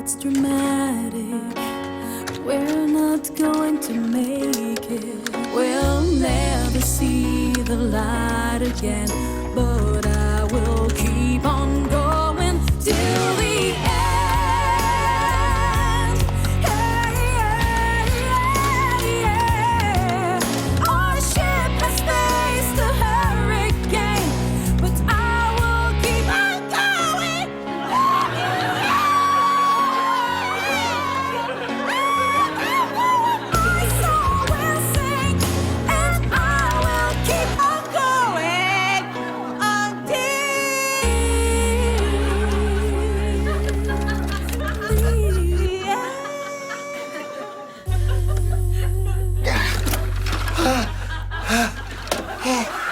it's dramatic. We're not going to make it. We'll never see the light again. But I will keep on going till the end. Yeah, yeah, yeah, yeah. Our ship has faced a hurricane, but I will keep on going. My soul will sing, and I will keep on going until the end.